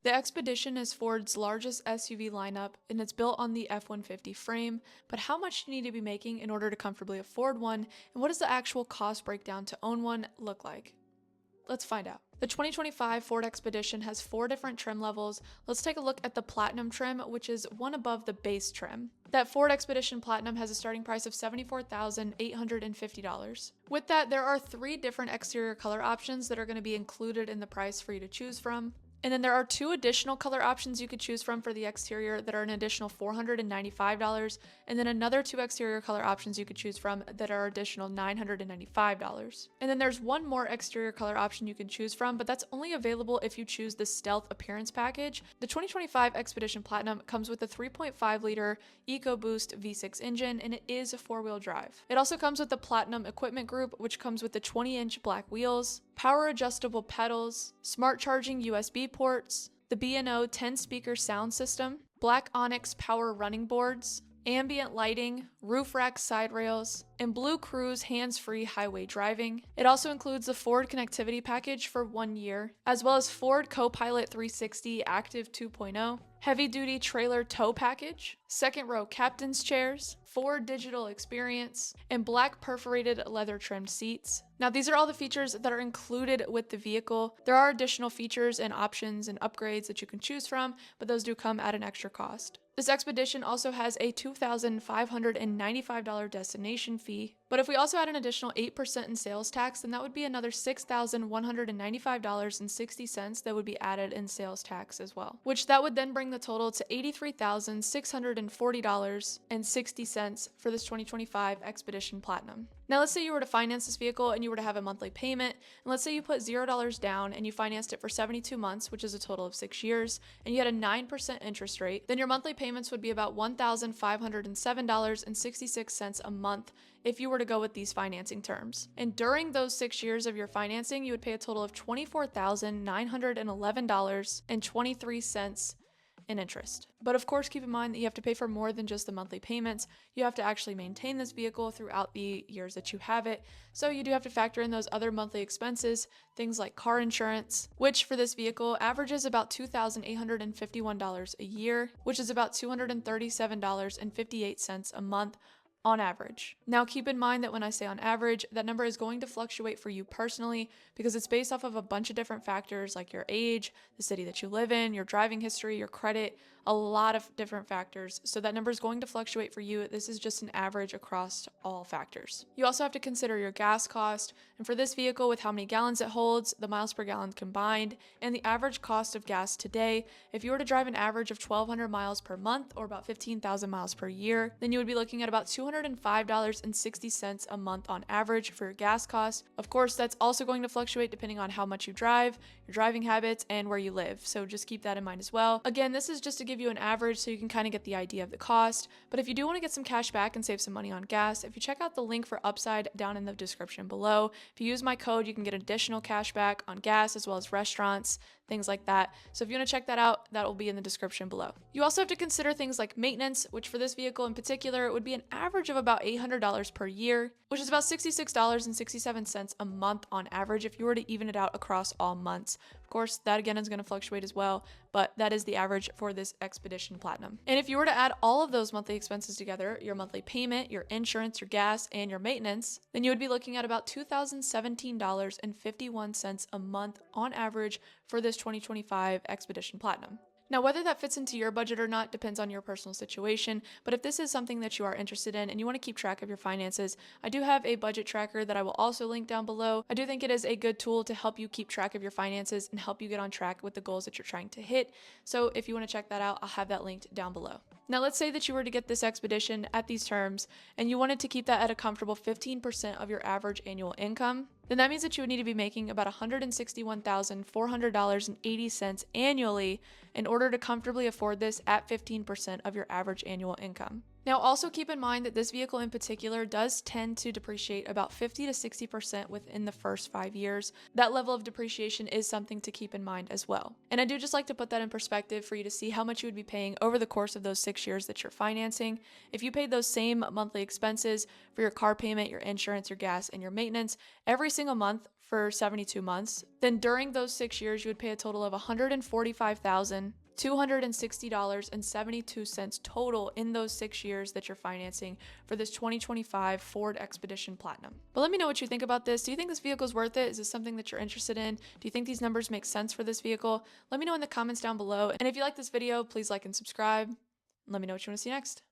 The Expedition is Ford's largest SUV lineup, and it's built on the F-150 frame, but how much do you need to be making in order to comfortably afford one, and what does the actual cost breakdown to own one look like? Let's find out. The 2025 Ford Expedition has 4 different trim levels. Let's take a look at the Platinum trim, which is one above the base trim. That Ford Expedition Platinum has a starting price of $74,850. With that, there are 3 different exterior color options that are going to be included in the price for you to choose from. And then there are 2 additional color options you could choose from for the exterior that are an additional $495, and then another 2 exterior color options you could choose from that are additional $995. And then there's one more exterior color option you can choose from, but that's only available if you choose the Stealth Appearance package. The 2025 Expedition Platinum comes with a 3.5-liter EcoBoost V6 engine, and it is a 4-wheel drive. It also comes with the Platinum Equipment Group, which comes with the 20-inch black wheels, power adjustable pedals, smart charging USB ports, the B&O 10-speaker sound system, black Onyx power running boards, ambient lighting, roof rack side rails, and Blue Cruise hands-free highway driving. It also includes the Ford connectivity package for 1 year, as well as Ford Copilot 360 Active 2.0, heavy-duty trailer tow package, second row captain's chairs, Ford digital experience, and black perforated leather trimmed seats. Now, these are all the features that are included with the vehicle. There are additional features and options and upgrades that you can choose from, but those do come at an extra cost. This Expedition also has a $2,595 destination fee, but if we also add an additional 8% in sales tax, then that would be another $6,195.60 that would be added in sales tax as well, which that would then bring the total to $83,640.60 for this 2025 Expedition Platinum. Now, let's say you were to finance this vehicle and you were to have a monthly payment, and let's say you put $0 down and you financed it for 72 months, which is a total of 6 years, and you had a 9% interest rate, then your monthly payments would be about $1,507.66 a month if you were to go with these financing terms. And during those 6 years of your financing, you would pay a total of $24,911.23 in interest. But of course, keep in mind that you have to pay for more than just the monthly payments. You have to actually maintain this vehicle throughout the years that you have it. So you do have to factor in those other monthly expenses, things like car insurance, which for this vehicle averages about $2,851 a year, which is about $237.58 a month on average. Now, keep in mind that when I say on average, that number is going to fluctuate for you personally because it's based off of a bunch of different factors like your age, the city that you live in, your driving history, your credit, a lot of different factors. So that number is going to fluctuate for you. This is just an average across all factors. You also have to consider your gas cost, and for this vehicle with how many gallons it holds, the miles per gallon combined, and the average cost of gas today, if you were to drive an average of 1,200 miles per month or about 15,000 miles per year, then you would be looking at about $205.60 a month on average for your gas costs. Of course, that's also going to fluctuate depending on how much you drive, your driving habits, and where you live. So just keep that in mind as well. Again, this is just to give you an average so you can kind of get the idea of the cost. But if you do want to get some cash back and save some money on gas, if you check out the link for Upside down in the description below, if you use my code, you can get additional cash back on gas as well as restaurants, things like that. So if you want to check that out, that will be in the description below. You also have to consider things like maintenance, which for this vehicle in particular would be an average of about $800 per year, which is about $66.67 a month on average if you were to even it out across all months. Of course, that again is going to fluctuate as well, but that is the average for this Expedition Platinum. And if you were to add all of those monthly expenses together, your monthly payment, your insurance, your gas, and your maintenance, then you would be looking at about $2,017.51 a month on average for this 2025 Expedition Platinum. Now, whether that fits into your budget or not depends on your personal situation, but if this is something that you are interested in and you want to keep track of your finances, I do have a budget tracker that I will also link down below. I do think it is a good tool to help you keep track of your finances and help you get on track with the goals that you're trying to hit. So if you want to check that out, I'll have that linked down below. Now, let's say that you were to get this Expedition at these terms and you wanted to keep that at a comfortable 15% of your average annual income. Then that means that you would need to be making about $161,400.80 annually in order to comfortably afford this at 15% of your average annual income. Now, also keep in mind that this vehicle in particular does tend to depreciate about 50 to 60% within the first 5 years. That level of depreciation is something to keep in mind as well. And I do just like to put that in perspective for you to see how much you would be paying over the course of those 6 years that you're financing. If you paid those same monthly expenses for your car payment, your insurance, your gas, and your maintenance every single month for 72 months, then during those 6 years, you would pay a total of $145,260.72 total in those 6 years that you're financing for this 2025 Ford Expedition Platinum. But let me know what you think about this. Do you think this vehicle is worth it? Is this something that you're interested in? Do you think these numbers make sense for this vehicle? Let me know in the comments down below. And if you like this video, please like and subscribe. Let me know what you want to see next.